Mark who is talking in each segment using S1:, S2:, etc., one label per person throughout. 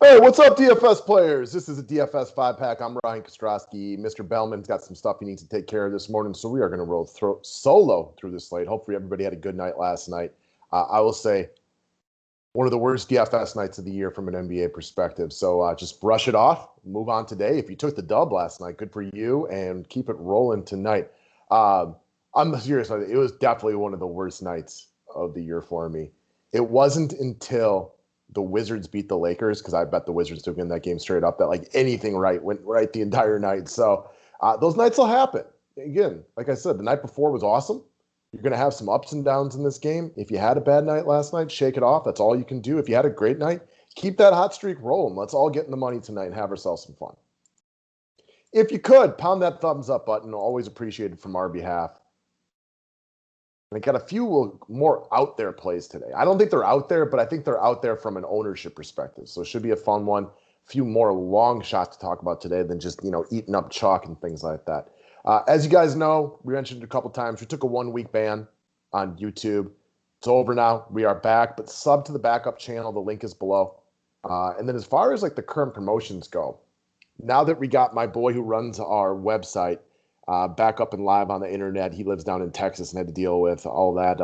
S1: Hey, what's up, DFS players? This is a DFS five-pack. I'm Ryan Kostrowski. Mr. Bellman's got some stuff he needs to take care of this morning, so we are going to roll solo through this slate. Hopefully, everybody had a good night last night. I will say one of the worst DFS nights of the year from an NBA perspective. So just brush it off, move on today. If you took the dub last night, good for you, and keep it rolling tonight. I'm serious. It was definitely one of the worst nights of the year for me. It wasn't until the Wizards beat the Lakers, because I bet the Wizards took in that game straight up, that like anything right went right the entire night. So those nights will happen. Again, like I said, the night before was awesome. You're going to have some ups and downs in this game. If you had a bad night last night, shake it off. That's all you can do. If you had a great night, keep that hot streak rolling. Let's all get in the money tonight and have ourselves some fun. If you could, pound that thumbs up button. Always appreciated from our behalf. I got a few more out there plays today. I don't think they're out there, but I think they're out there from an ownership perspective. So it should be a fun one. A few more long shots to talk about today than just, eating up chalk and things like that. As you guys know, we mentioned it a couple times. We took a 1-week ban on YouTube. It's over now. We are back, but sub to the backup channel. The link is below. And then as far as like the current promotions go, now that we got my boy who runs our website back up and live on the internet. He lives down in Texas and had to deal with all that,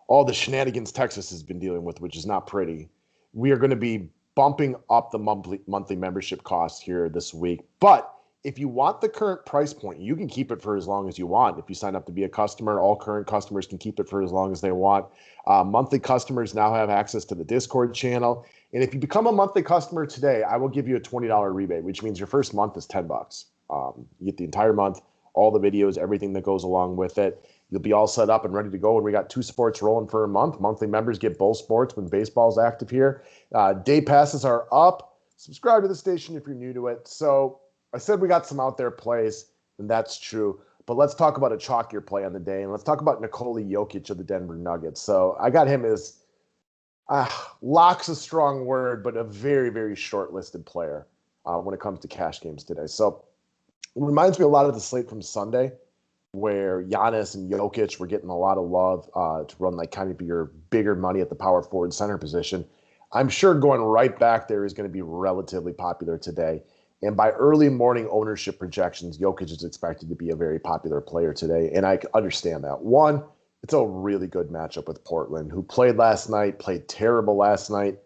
S1: all the shenanigans Texas has been dealing with, which is not pretty. We are going to be bumping up the monthly membership costs here this week. But if you want the current price point, you can keep it for as long as you want. If you sign up to be a customer, all current customers can keep it for as long as they want. Monthly customers now have access to the Discord channel. And if you become a monthly customer today, I will give you a $20 rebate, which means your first month is $10. You get the entire month, all the videos, everything that goes along with it. You'll be all set up and ready to go. And we got 2 sports rolling for a month. Monthly members get both sports when baseball's active here. Day passes are up. Subscribe to the station if you're new to it. So I said we got some out there plays, and that's true. But let's talk about a chalkier play on the day, and let's talk about Nikola Jokic of the Denver Nuggets. So I got him as lock's a strong word, but a very, very short-listed player when it comes to cash games today. So it reminds me a lot of the slate from Sunday, where Giannis and Jokic were getting a lot of love to run like kind of your bigger money at the power forward center position. I'm sure going right back there is going to be relatively popular today. And by early morning ownership projections, Jokic is expected to be a very popular player today. And I understand that. One, it's a really good matchup with Portland, who played last night, played terrible last night.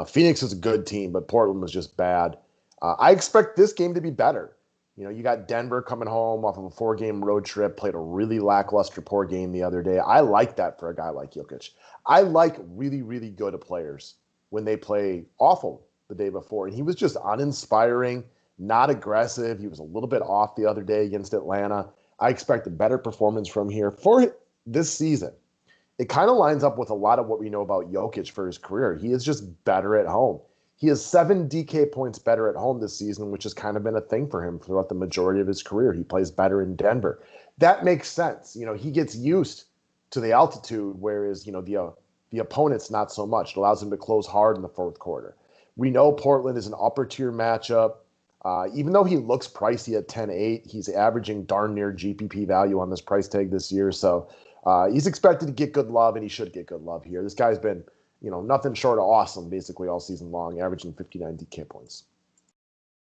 S1: Phoenix is a good team, but Portland was just bad. I expect this game to be better. You got Denver coming home off of a 4-game road trip, played a really lackluster poor game the other day. I like that for a guy like Jokic. I like really, really good players when they play awful the day before. And he was just uninspiring, not aggressive. He was a little bit off the other day against Atlanta. I expect a better performance from here for this season. It kind of lines up with a lot of what we know about Jokic for his career. He is just better at home. He has 7 DK points better at home this season, which has kind of been a thing for him throughout the majority of his career. He plays better in Denver. That makes sense. He gets used to the altitude, whereas, the opponent's not so much. It allows him to close hard in the fourth quarter. We know Portland is an upper tier matchup. Even though he looks pricey at 10.8, he's averaging darn near GPP value on this price tag this year. So he's expected to get good love, and he should get good love here. This guy's been nothing short of awesome basically all season long, averaging 59 DK points.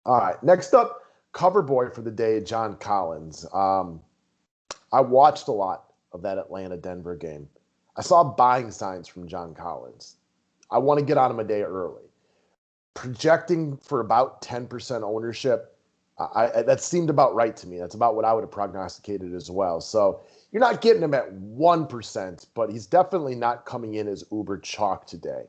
S1: All right, next up, cover boy for the day, John Collins. I watched a lot of that Atlanta-Denver game. I saw buying signs from John Collins. I want to get on him a day early. Projecting for about 10% ownership, that seemed about right to me. That's about what I would have prognosticated as well. So you're not getting him at 1%, but he's definitely not coming in as uber chalk today.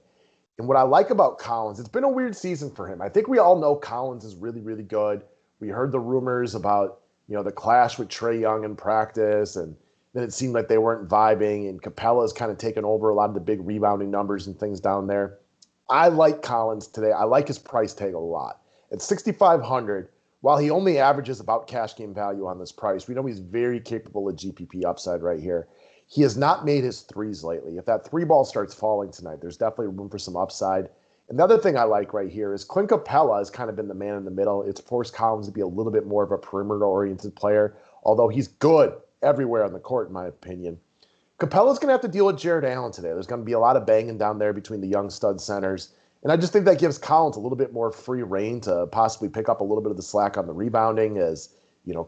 S1: And what I like about Collins, it's been a weird season for him. I think we all know Collins is really, really good. We heard the rumors about, the clash with Trae Young in practice, and then it seemed like they weren't vibing, and Capella's kind of taken over a lot of the big rebounding numbers and things down there. I like Collins today. I like his price tag a lot. At 6,500, while he only averages about cash game value on this price, we know he's very capable of GPP upside right here. He has not made his threes lately. If that 3 ball starts falling tonight, there's definitely room for some upside. And the other thing I like right here is Clint Capella has kind of been the man in the middle. It's forced Collins to be a little bit more of a perimeter-oriented player, although he's good everywhere on the court, in my opinion. Capella's going to have to deal with Jared Allen today. There's going to be a lot of banging down there between the young stud centers. And I just think that gives Collins a little bit more free reign to possibly pick up a little bit of the slack on the rebounding as,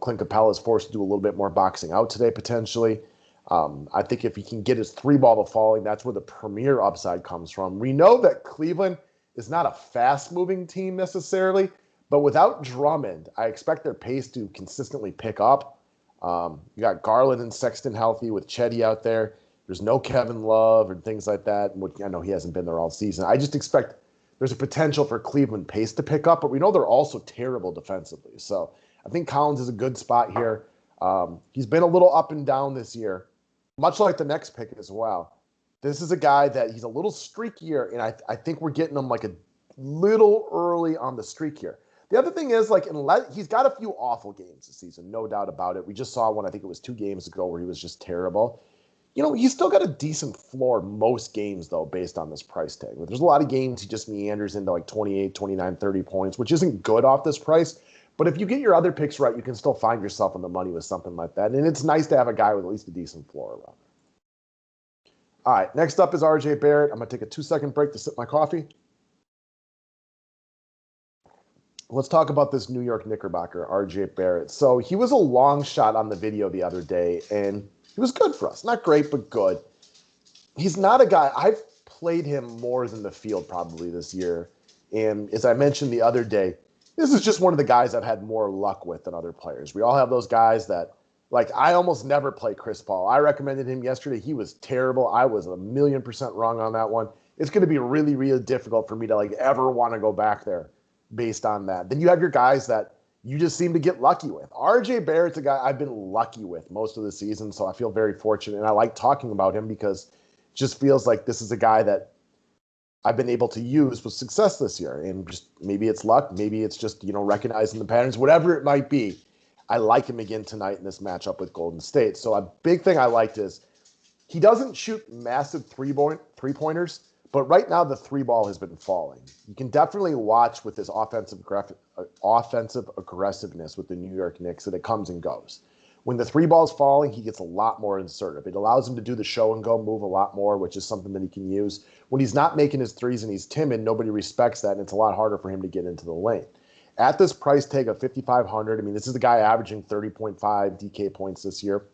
S1: Clint Capella is forced to do a little bit more boxing out today potentially. I think if he can get his three ball to falling, that's where the premier upside comes from. We know that Cleveland is not a fast-moving team necessarily, but without Drummond, I expect their pace to consistently pick up. You got Garland and Sexton healthy with Chetty out there. There's no Kevin Love and things like that. I know he hasn't been there all season. I just expect there's a potential for Cleveland pace to pick up, but we know they're also terrible defensively. So I think Collins is a good spot here. He's been a little up and down this year, much like the next pick as well. This is a guy that he's a little streakier, and I think we're getting him like a little early on the streak here. The other thing is, he's got a few awful games this season, no doubt about it. We just saw one, I think it was 2 games ago, where he was just terrible. He's still got a decent floor most games, though, based on this price tag. There's a lot of games he just meanders into 28, 29, 30 points, which isn't good off this price. But if you get your other picks right, you can still find yourself in the money with something like that. And it's nice to have a guy with at least a decent floor around. All right, next up is RJ Barrett. I'm going to take a 2-second break to sip my coffee. Let's talk about this New York Knickerbocker, RJ Barrett. So he was a long shot on the video the other day, and he was good for us. Not great, but good. He's not a guy. I've played him more than the field probably this year. And as I mentioned the other day, this is just one of the guys I've had more luck with than other players. We all have those guys that, I almost never play Chris Paul. I recommended him yesterday. He was terrible. I was 1,000,000% wrong on that one. It's going to be really, really difficult for me to ever want to go back there based on that. Then you have your guys that you just seem to get lucky with. RJ Barrett's a guy I've been lucky with most of the season, so I feel very fortunate. And I like talking about him because it just feels like this is a guy that I've been able to use with success this year. And just maybe it's luck, maybe it's just, recognizing the patterns, whatever it might be. I like him again tonight in this matchup with Golden State. So a big thing I liked is he doesn't shoot massive three-pointers, but right now the three ball has been falling. You can definitely watch with his offensive aggressiveness with the New York Knicks that it comes and goes. When the three ball is falling, he gets a lot more assertive. It allows him to do the show and go move a lot more, which is something that he can use. When he's not making his threes and he's timid, nobody respects that, and it's a lot harder for him to get into the lane. At this price tag of $5,500, this is the guy averaging 30.5 DK points this year.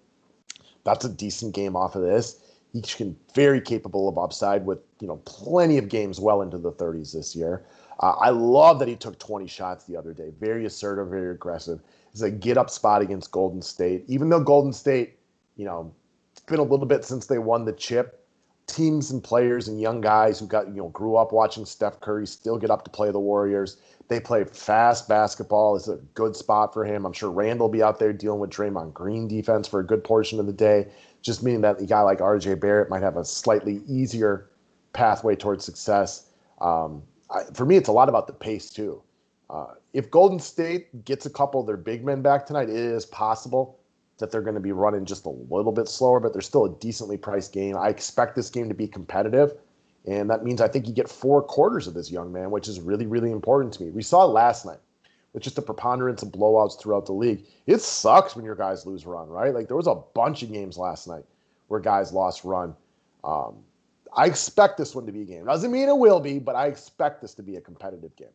S1: That's a decent game off of this. He's very capable of upside with, plenty of games well into the 30s this year. I love that he took 20 shots the other day. Very assertive, very aggressive. It's a get-up spot against Golden State. Even though Golden State, it's been a little bit since they won the chip, teams and players and young guys who grew up watching Steph Curry still get up to play the Warriors. They play fast basketball. It's a good spot for him. I'm sure Randall will be out there dealing with Draymond Green defense for a good portion of the day, just meaning that a guy like RJ Barrett might have a slightly easier pathway towards success. For me, it's a lot about the pace, too. If Golden State gets a couple of their big men back tonight, it is possible that they're going to be running just a little bit slower, but they're still a decently priced game. I expect this game to be competitive, and that means I think you get 4 quarters of this young man, which is really, really important to me. We saw last night with just the preponderance of blowouts throughout the league. It sucks when your guys lose run, right? There was a bunch of games last night where guys lost run. I expect this one to be a game. Doesn't mean it will be, but I expect this to be a competitive game.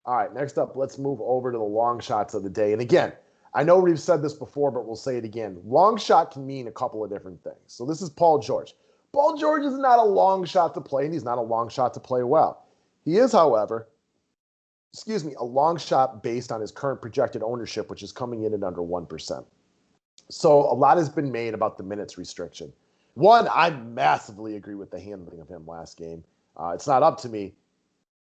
S1: All right, next up, let's move over to the long shots of the day. And again, I know we've said this before, but we'll say it again. Long shot can mean a couple of different things. So this is Paul George. Paul George is not a long shot to play, and he's not a long shot to play well. He is, however, a long shot based on his current projected ownership, which is coming in at under 1%. So a lot has been made about the minutes restriction. One, I massively agree with the handling of him last game. It's not up to me,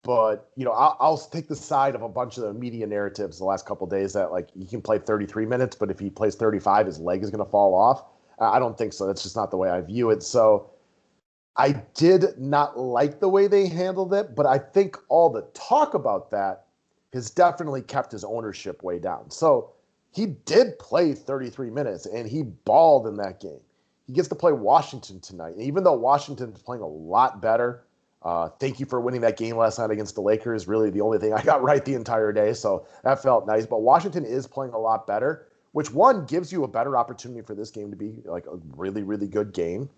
S1: but I'll take the side of a bunch of the media narratives the last couple of days that he can play 33 minutes, but if he plays 35, his leg is going to fall off. I don't think so. That's just not the way I view it. So I did not like the way they handled it, but I think all the talk about that has definitely kept his ownership way down. So he did play 33 minutes, and he balled in that game. He gets to play Washington tonight. And even though Washington is playing a lot better, thank you for winning that game last night against the Lakers. Really the only thing I got right the entire day, so that felt nice. But Washington is playing a lot better, which, one, gives you a better opportunity for this game to be a really, really good game.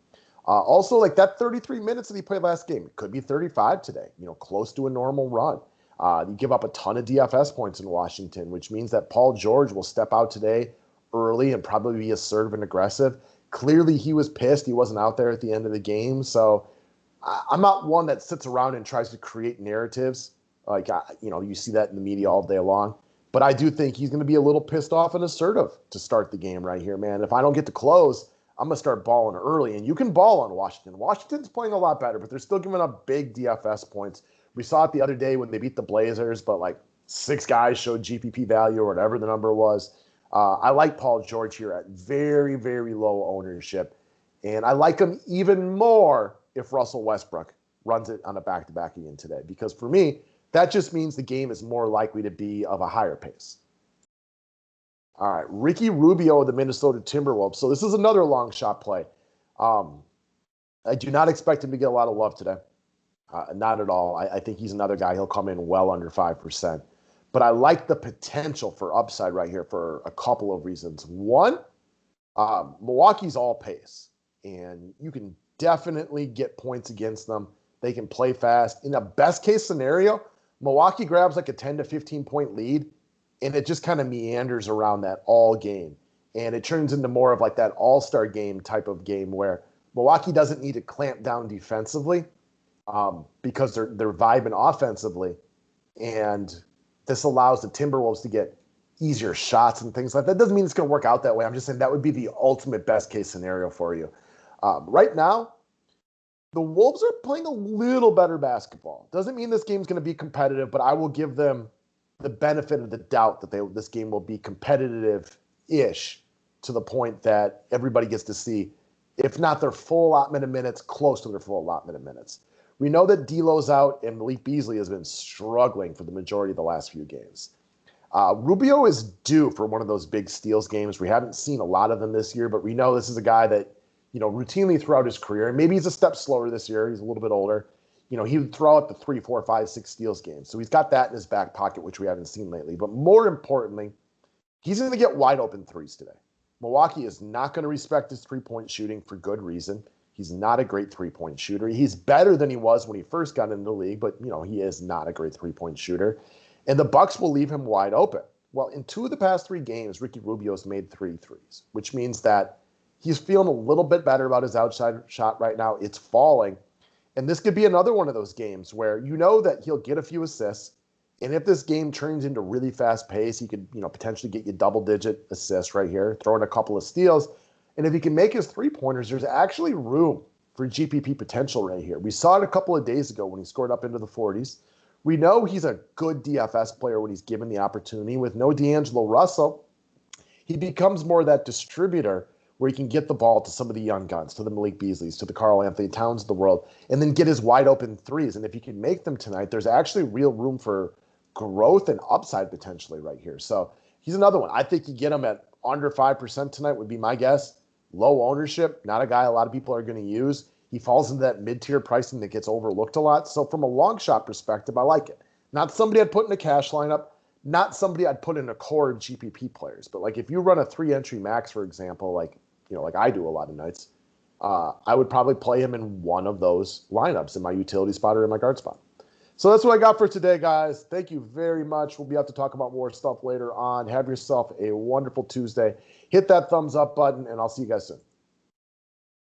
S1: Also, like that 33 minutes that he played last game, it could be 35 today, close to a normal run. You give up a ton of DFS points in Washington, which means that Paul George will step out today early and probably be assertive and aggressive. Clearly, he was pissed. He wasn't out there at the end of the game. So I'm not one that sits around and tries to create narratives. You see that in the media all day long. But I do think he's going to be a little pissed off and assertive to start the game right here, man. If I don't get to close, I'm going to start balling early. And you can ball on Washington. Washington's playing a lot better, but they're still giving up big DFS points. We saw it the other day when they beat the Blazers, but like 6 guys showed GPP value or whatever the number was. I like Paul George here at very, very low ownership. And I like him even more if Russell Westbrook runs it on a back-to-back again today. Because for me, that just means the game is more likely to be of a higher pace. All right, Ricky Rubio of the Minnesota Timberwolves. So this is another long shot play. I do not expect him to get a lot of love today. Not at all. I think he's another guy. He'll come in well under 5%. But I like the potential for upside right here for a couple of reasons. One, Milwaukee's all pace, and you can definitely get points against them. They can play fast. In a best-case scenario, Milwaukee grabs like a 10 to 15-point lead, and it just kind of meanders around that all game. And it turns into more of like that all-star game type of game where Milwaukee doesn't need to clamp down defensively because they're vibing offensively. And this allows the Timberwolves to get easier shots and things like that. Doesn't mean it's going to work out that way. I'm just saying that would be the ultimate best-case scenario for you. Right now, the Wolves are playing a little better basketball. Doesn't mean this game's going to be competitive, but I will give them the benefit of the doubt that this game will be competitive-ish to the point that everybody gets to see, if not their full allotment of minutes, close to their full allotment of minutes. We know that D'Lo's out and Malik Beasley has been struggling for the majority of the last few games. Rubio is due for one of those big steals games. We haven't seen a lot of them this year, but we know this is a guy that, routinely throughout his career, and maybe he's a step slower this year. He's a little bit older. He would throw out the 3, 4, 5, 6 steals games. So he's got that in his back pocket, which we haven't seen lately. But more importantly, he's going to get wide open threes today. Milwaukee is not going to respect his three-point shooting for good reason. He's not a great three-point shooter. He's better than he was when he first got into the league, but, he is not a great three-point shooter. And the Bucks will leave him wide open. Well, in 2 of the past 3 games, Ricky Rubio's made 3 threes, which means that he's feeling a little bit better about his outside shot right now. It's falling. And this could be another one of those games where that he'll get a few assists. And if this game turns into really fast pace, he could, potentially get you double-digit assists right here, throw in a couple of steals. And if he can make his three-pointers, there's actually room for GPP potential right here. We saw it a couple of days ago when he scored up into the 40s. We know he's a good DFS player when he's given the opportunity. With no D'Angelo Russell, he becomes more that distributor where he can get the ball to some of the young guns, to the Malik Beasleys, to the Karl Anthony Towns of the world, and then get his wide-open threes. And if he can make them tonight, there's actually real room for growth and upside potentially right here. So he's another one. I think you get him at under 5% tonight would be my guess. Low ownership, not a guy a lot of people are going to use. He falls into that mid-tier pricing that gets overlooked a lot. So from a long shot perspective, I like it. Not somebody I'd put in a cash lineup, not somebody I'd put in a core of GPP players. But like if you run a 3-entry max, for example, like I do a lot of nights, I would probably play him in one of those lineups in my utility spot or in my guard spot. So that's what I got for today, guys. Thank you very much. We'll be able to talk about more stuff later on. Have yourself a wonderful Tuesday. Hit that thumbs up button, and I'll see you guys soon.